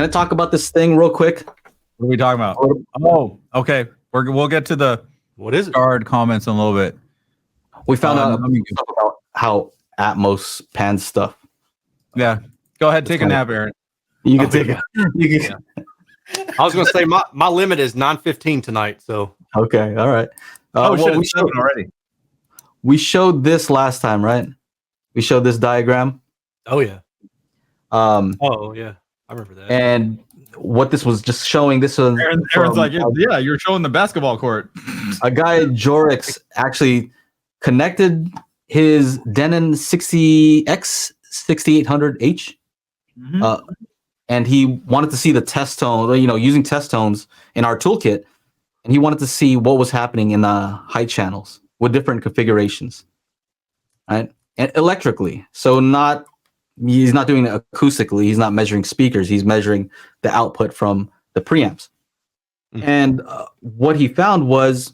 I talk about this thing real quick? What are we talking about? Oh, okay. We'll get to the guard comments in a little bit. We found out about how Atmos pans stuff. Yeah. Go ahead, take a nap, Aaron. You can take it. I was going to say my limit is 9:15 tonight. So okay, all right. We showed already. We showed this last time, right? We showed this diagram. Oh yeah. Oh yeah, I remember that. And what this was just showing, this was Aaron's like, yeah, you're showing the basketball court. A guy at Jorix actually connected his Denon 60X 6800H, and he wanted to see the test tone, using test tones in our toolkit, and he wanted to see what was happening in the height channels with different configurations, right? And electrically, so he's not doing it acoustically. He's not measuring speakers. He's measuring the output from the preamps. And what he found was,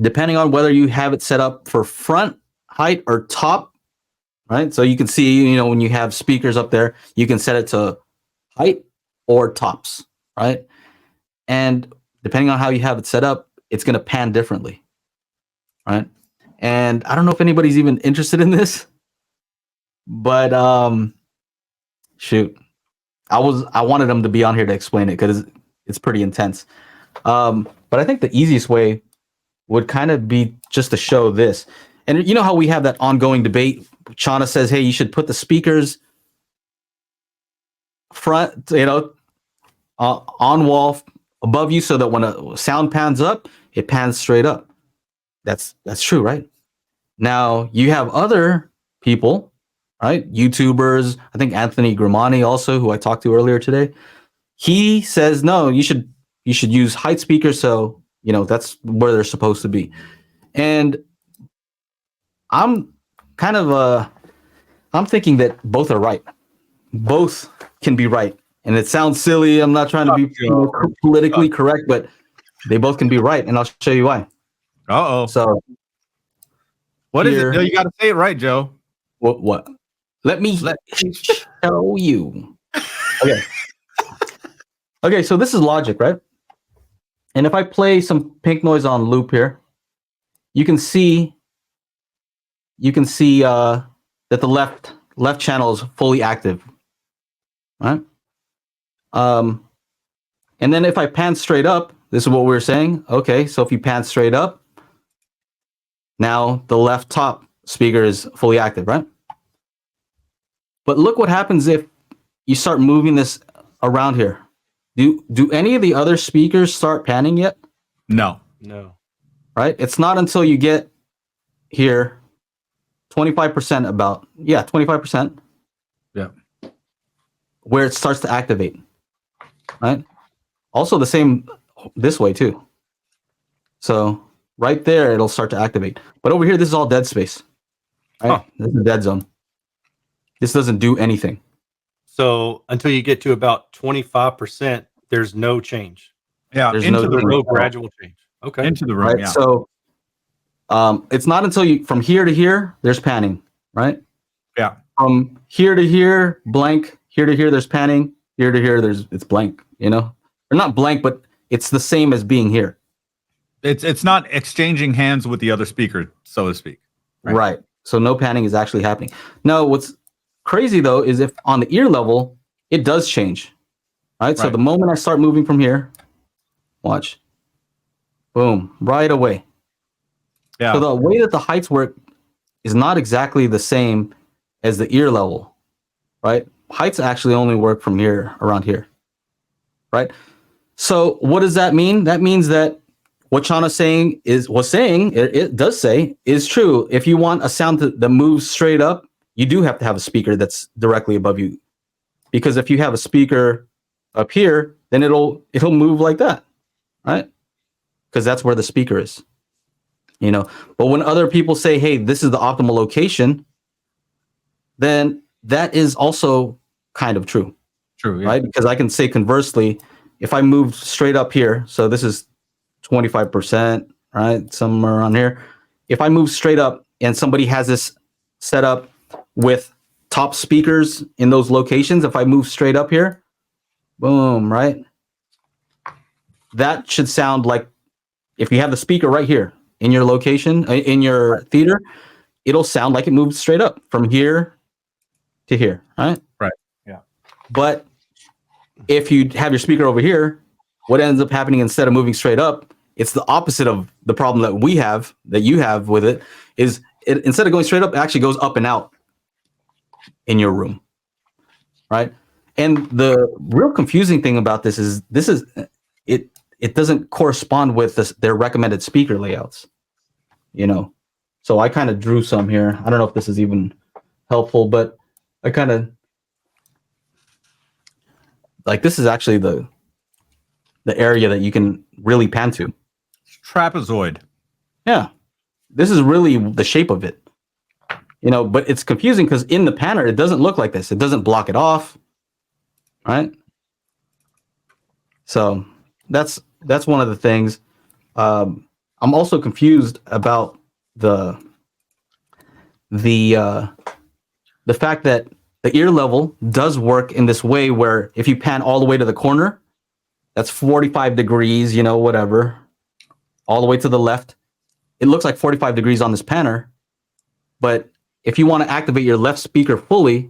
depending on whether you have it set up for front height or top, right? So you can see, when you have speakers up there, you can set it to height or tops, right? And depending on how you have it set up, it's going to pan differently, right? And I don't know if anybody's even interested in this, but shoot, I wanted him to be on here to explain it because it's pretty intense. But I think the easiest way would kind of be just to show this. And you know how we have that ongoing debate? Chana says, hey, you should put the speakers front, on wall above you so that when a sound pans up, it pans straight up. That's true, right? Now you have other people, right? YouTubers, I think Anthony Grimani also, who I talked to earlier today. He says, no, you should use height speakers. So, that's where they're supposed to be. And I'm kind of, I'm thinking that both are right. Both can be right. And it sounds silly. I'm not trying to be politically correct, but they both can be right. And I'll show you why. So what is it? No, you got to say it right, Joe. What? Let me show you. Okay, so this is logic, right? And if I play some pink noise on loop here, you can see that the left channel is fully active, right? And then if I pan straight up, this is what we were saying. Okay, so if you pan straight up, now the left top speaker is fully active, right? But look what happens if you start moving this around here. Do any of the other speakers start panning yet? No. Right? It's not until you get here, 25% about. Yeah, 25%. Yeah. Where it starts to activate. Right? Also the same this way too. So right there, it'll start to activate. But over here, this is all dead space. Right? This is a dead zone. This doesn't do anything. So until you get to about 25%, there's no change. Yeah, there's no gradual change. Okay, into the room. Right? Yeah. So it's not until you from here to here there's panning, right? Yeah. From here to here, blank. Here to here, there's panning. Here to here, it's blank. Or not blank, but it's the same as being here. It's not exchanging hands with the other speaker, so to speak. Right. So no panning is actually happening. Now, what's crazy though is if on the ear level, it does change. Right? So the moment I start moving from here, watch. Boom, right away. Yeah. So the way that the heights work is not exactly the same as the ear level, right? Heights actually only work from here, around here, right? So what does that mean? That means that what Chana's saying it does say is true. If you want a sound that moves straight up, you do have to have a speaker that's directly above you. Because if you have a speaker up here, then it'll move like that, right? Because that's where the speaker is. But when other people say, hey, this is the optimal location, then that is also kind of true. True, yeah. Right? Because I can say conversely, if I move straight up here, so this is 25%, right? Somewhere around here. If I move straight up and somebody has this set up with top speakers in those locations, if I move straight up here, Boom, right? That should sound like if you have the speaker right here in your location, in your theater, it'll sound like it moves straight up from here to here, right? Right. Yeah. But if you have your speaker over here, what ends up happening instead of moving straight up, it's the opposite of the problem that you have with it, is it, instead of going straight up, it actually goes up and out in your room, right? And the real confusing thing about this is it doesn't correspond with their recommended speaker layouts, So I kind of drew some here. I don't know if this is even helpful, but I kind of like this is actually the area that you can really pan to. Trapezoid. Yeah, this is really the shape of it, but it's confusing because in the panner, it doesn't look like this. It doesn't block it off, right? So that's one of the things. I'm also confused about the fact that the ear level does work in this way where if you pan all the way to the corner, that's 45 degrees, whatever, all the way to the left. It looks like 45 degrees on this panner, but if you want to activate your left speaker fully,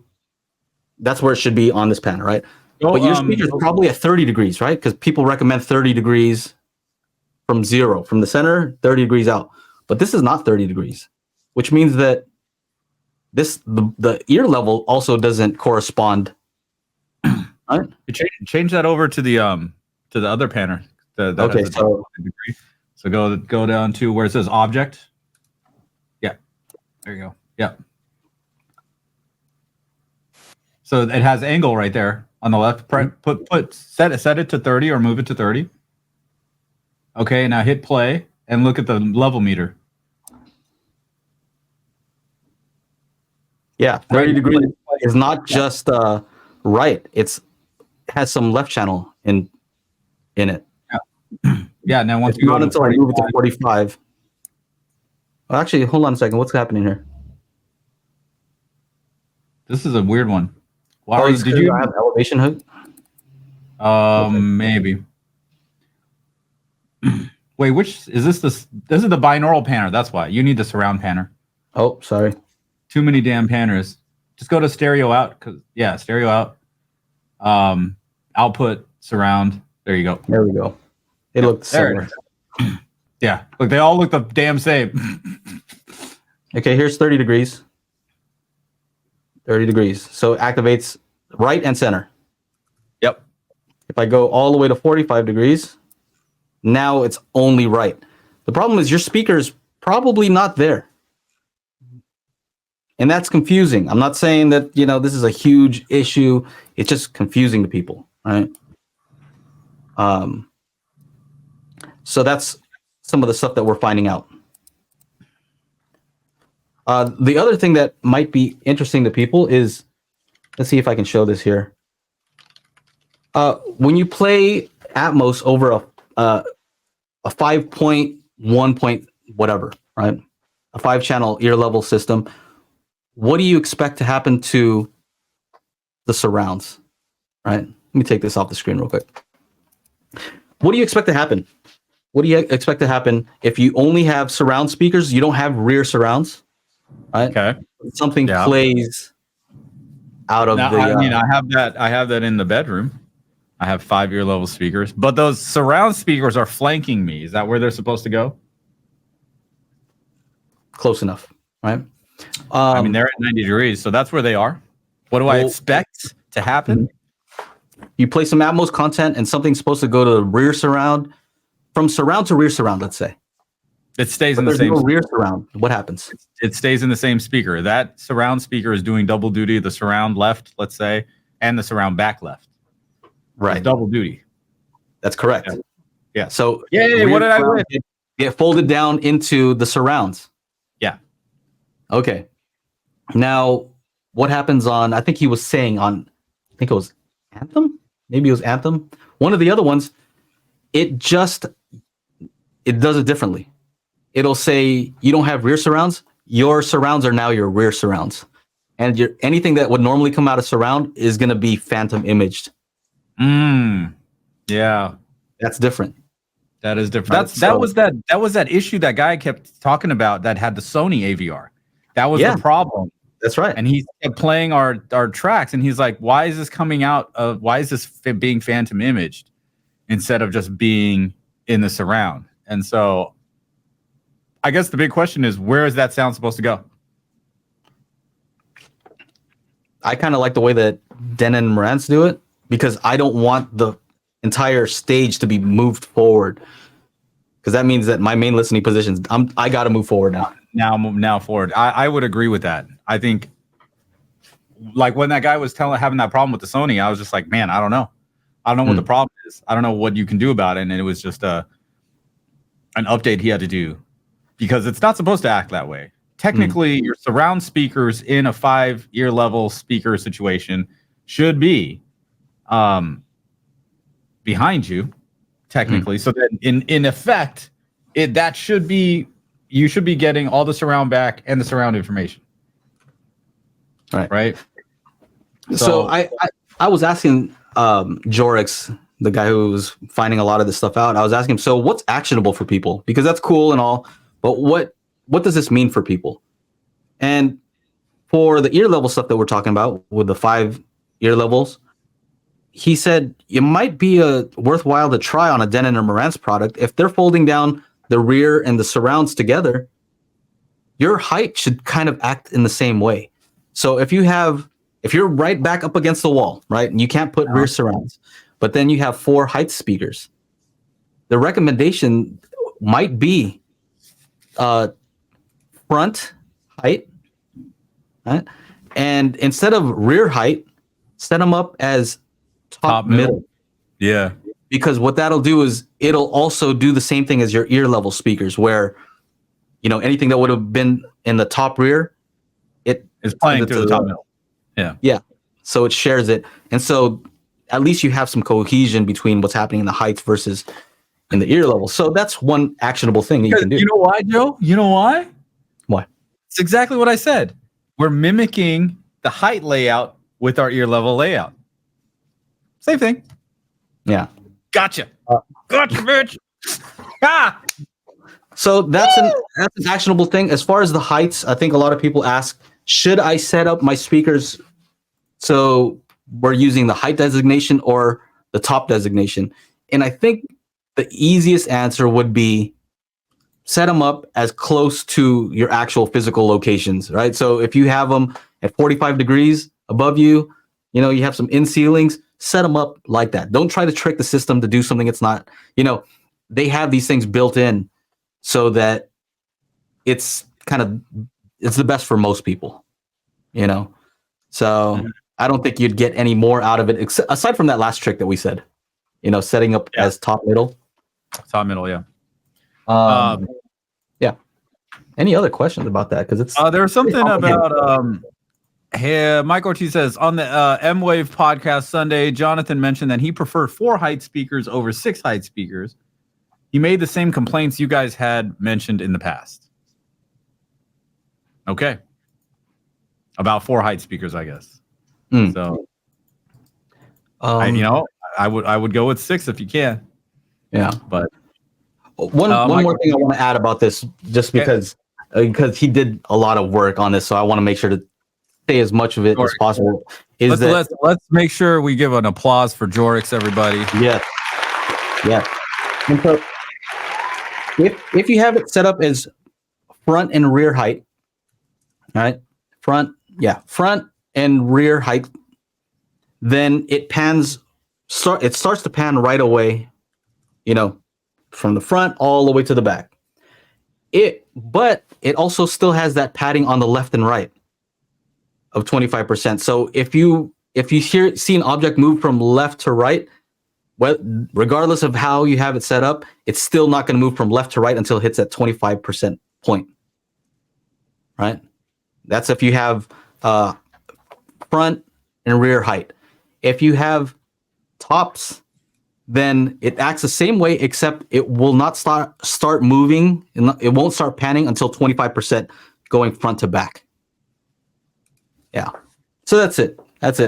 that's where it should be on this panner, right? But your speaker is probably at 30 degrees, right? Because people recommend 30 degrees from zero, from the center, 30 degrees out. But this is not 30 degrees, which means that the ear level also doesn't correspond. Right? Change that over to the other panner. Okay, so go down to where it says object. Yeah, there you go. Yeah. So it has angle right there on the left. Set it to 30 or move it to 30. Okay, now hit play and look at the level meter. Yeah, 30 degrees is not just right. It has some left channel in it. Yeah. Yeah. Now once you go until I move it to 45. Well, actually, hold on a second. What's happening here? This is a weird one. Wow, did you have elevation hook? Maybe. Wait, which is this? This is the binaural panner. That's why you need the surround panner. Oh, sorry. Too many damn panners. Just go to stereo out. Stereo out. Output surround. There you go. There we go. It looks similar. Yeah. Look, they all look the damn same. Okay, here's 30 degrees. 30 degrees. So it activates right and center. Yep. If I go all the way to 45 degrees, now it's only right. The problem is your speaker is probably not there. And that's confusing. I'm not saying that, this is a huge issue. It's just confusing to people, right? So that's some of the stuff that we're finding out. The other thing that might be interesting to people is, let's see if I can show this here. When you play Atmos over a 5.1 point whatever, right? A 5-channel ear level system, what do you expect to happen to the surrounds, right? Let me take this off the screen real quick. What do you expect to happen? What do you expect to happen if you only have surround speakers? You don't have rear surrounds, right? Okay. Something plays out of now, the. I have that in the bedroom. I have 5 ear level speakers, but those surround speakers are flanking me. Is that where they're supposed to go? Close enough, right? They're at 90 degrees, so that's where they are. What do I expect to happen? You play some Atmos content and something's supposed to go to the rear surround. From surround to rear surround, let's say. It stays in the same. No rear surround. What happens? It stays in the same speaker. That surround speaker is doing double duty. The surround left, let's say, and the surround back left. Right. It's double duty. That's correct. Yeah. So what did I win? Get folded down into the surrounds. Yeah. Okay. Now, what happens on? I think he was saying on. I think it was Anthem. Maybe it was Anthem. One of the other ones. It does it differently. It'll say you don't have rear surrounds. Your surrounds are now your rear surrounds, and anything that would normally come out of surround is going to be phantom imaged Yeah, That's different. that is different. Right, That was that issue that guy kept talking about that had the Sony AVR. That was Yeah. the problem. That's right. And he kept playing our tracks, and he's like, "Why is this coming out of? Why is this being phantom imaged instead of just being in the surround?" And so, I guess the big question is, where is that sound supposed to go? I kind of like the way that Denon and Marantz do it because I don't want the entire stage to be moved forward. Because that means that my main listening positions, I got to move forward now. Now forward. I would agree with that. I think, like when that guy was having that problem with the Sony, I was just like, man, I don't know. I don't know what the problem is. I don't know what you can do about it. And it was just an update he had to do because it's not supposed to act that way. Technically, your surround speakers in a 5-ear level speaker situation should be behind you, technically. So that in effect, that should be, you should be getting all the surround back and the surround information. Right. So I was asking Jorix, the guy who was finding a lot of this stuff out. I was asking him, so what's actionable for people? Because that's cool and all, but what does this mean for people? And for the ear level stuff that we're talking about with the 5 ear levels, he said it might be worthwhile to try on a Denon or Marantz product. If they're folding down the rear and the surrounds together, your height should kind of act in the same way. So if you're right back up against the wall, right, and you can't put rear surrounds, but then you have 4 height speakers, the recommendation might be front height, right? And instead of rear height, set them up as top middle. Yeah. Because what that'll do is it'll also do the same thing as your ear level speakers, where anything that would have been in the top rear, it is playing through the top middle. Yeah. So it shares it. And so at least you have some cohesion between what's happening in the heights versus in the ear level. So that's one actionable thing that you can do. You know why, Joe? You know why? Why? It's exactly what I said. We're mimicking the height layout with our ear level layout. Same thing. Yeah. Gotcha. Gotcha, bitch. Ah! So that's an actionable thing. As far as the heights, I think a lot of people ask, should I set up my speakers so we're using the height designation or the top designation? And I think the easiest answer would be set them up as close to your actual physical locations, right? So if you have them at 45 degrees above you, you have some in ceilings, set them up like that. Don't try to trick the system to do something it's not. They have these things built in so that it's the best for most people, So I don't think you'd get any more out of it aside from that last trick that we said, setting up as top middle. Top middle, yeah. Yeah. Any other questions about that? Because it's there's something about hey, Mike Ortiz says on the M-Wave podcast Sunday, Jonathan mentioned that he preferred 4 height speakers over 6 height speakers. He made the same complaints you guys had mentioned in the past. Okay. About 4 height speakers, I guess. So I would go with 6 if you can. Yeah. But one more thing I want to add about this, just because he did a lot of work on this, so I want to make sure to say as much of it as possible. Let's make sure we give an applause for Jorix, everybody. Yeah. And so if you have it set up as front and rear height, right? Front and rear height, then it starts to pan right away, from the front all the way to the back. But it also still has that padding on the left and right of 25%. So if you see an object move from left to right, regardless of how you have it set up, it's still not going to move from left to right until it hits that 25% point. Right? That's if you have front and rear height. If you have tops, then it acts the same way, except it will not start moving. It won't start panning until 25% going front to back. Yeah. So that's it.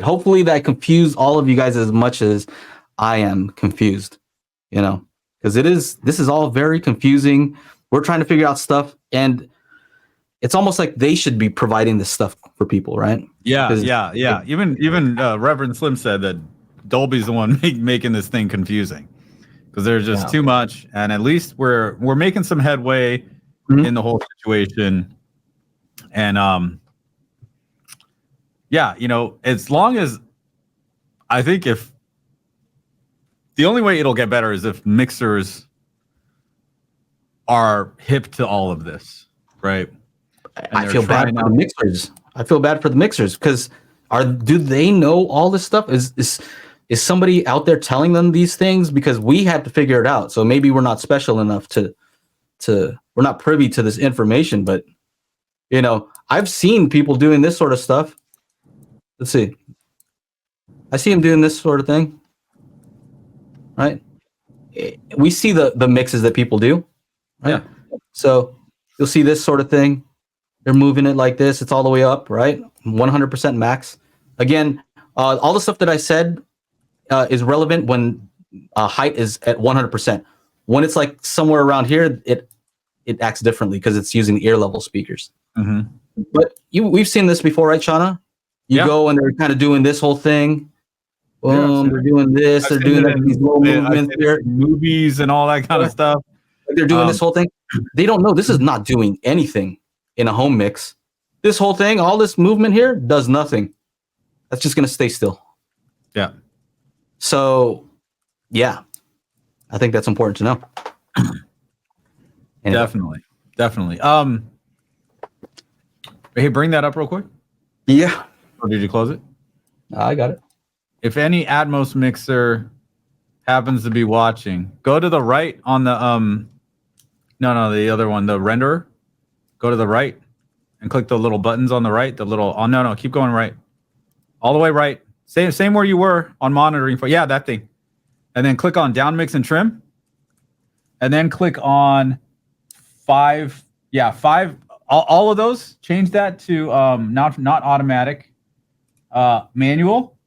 Hopefully that confused all of you guys as much as I am confused, because this is all very confusing. We're trying to figure out stuff, and it's almost like they should be providing this stuff for people, right? Yeah. Even Reverend Slim said that Dolby's the one making this thing confusing because there's just too much. And at least we're making some headway in the whole situation. And as long as I think if the only way it'll get better is if mixers are hip to all of this, right? I feel bad for the mixers. I feel bad for the mixers because do they know all this stuff? Is somebody out there telling them these things? Because we had to figure it out. So maybe we're not special enough to we're not privy to this information. But I've seen people doing this sort of stuff. Let's see. I see them doing this sort of thing. Right? We see the mixes that people do. Right? Yeah. So you'll see this sort of thing. They're moving it like this. It's all the way up, right? 100% max. Again, all the stuff that I said is relevant when height is at 100%. When it's like somewhere around here, it acts differently because it's using ear level speakers. Mm-hmm. But we've seen this before, right, Shauna? You go and they're kind of doing this whole thing. Boom, they're doing this. They're doing like these little movements here. Movies and all that kind of stuff. They're doing this whole thing. They don't know. This is not doing anything in a home mix. This whole thing, all this movement here does nothing. That's just going to stay still. Yeah. So, yeah, I think that's important to know. Anyway. Definitely. Hey, bring that up real quick. Yeah. Or did you close it? I got it. If any Atmos mixer happens to be watching, go to the right on the the other one, the renderer. Go to the right and click the little buttons on the right. Keep going right. All the way right. Same where you were on monitoring for that thing. And then click on down mix and trim. And then click on 5. Yeah, 5. All of those. Change that to not automatic. Manual.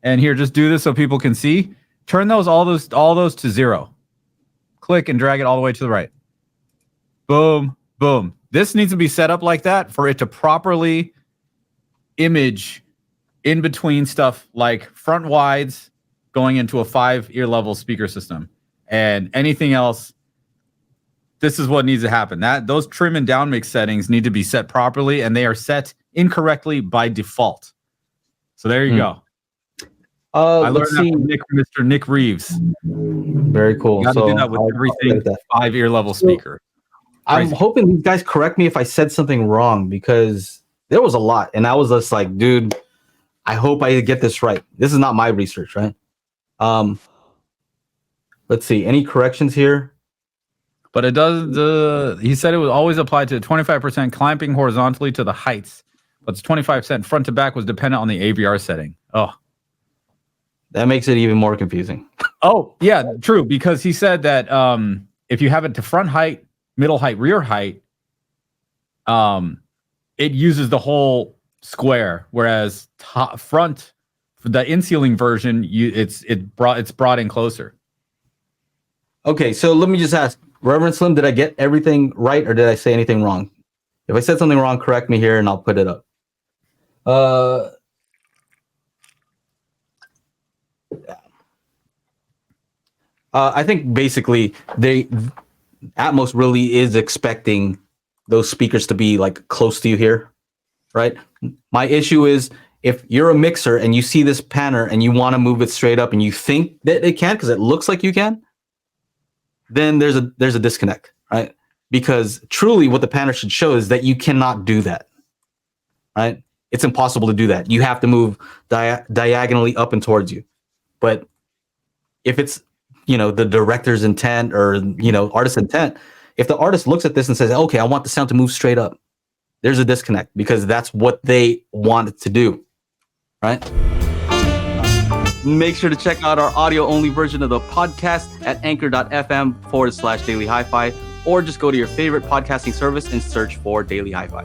And here, just do this so people can see. Turn all those to 0. Click and drag it all the way to the right. Boom, boom. This needs to be set up like that for it to properly image in between stuff like front wides going into a 5 ear level speaker system and anything else. This is what needs to happen. Those trim and down mix settings need to be set properly, and they are set incorrectly by default. So there you go. I learned that from Mr. Nick Reeves. Very cool. You got to do that with everything 5 ear level speaker. I'm hoping these guys correct me if I said something wrong because there was a lot. And I was just like, dude, I hope I get this right. This is not my research, right? Let's see. Any corrections here? But it does. He said it would always apply to 25% clamping horizontally to the heights. But 25% front to back was dependent on the AVR setting. Oh. That makes it even more confusing. Oh, yeah, true. Because he said that if you have it to front height, middle height, rear height, it uses the whole square, whereas front, the in-ceiling version, it's brought in closer. Okay, so let me just ask, Reverend Slim, did I get everything right, or did I say anything wrong? If I said something wrong, correct me here, and I'll put it up. I think basically Atmos really is expecting those speakers to be like close to you here, right? My issue is if you're a mixer and you see this panner and you want to move it straight up and you think that it can because it looks like you can, then there's a disconnect, right? Because truly what the panner should show is that you cannot do that, right? It's impossible to do that. You have to move diagonally up and towards you. But if it's the director's intent or artist's intent, if the artist looks at this and says, okay, I want the sound to move straight up, there's a disconnect because that's what they want it to do, right? Make sure to check out our audio only version of the podcast at anchor.fm/Daily Hi-Fi, or just go to your favorite podcasting service and search for Daily Hi-Fi.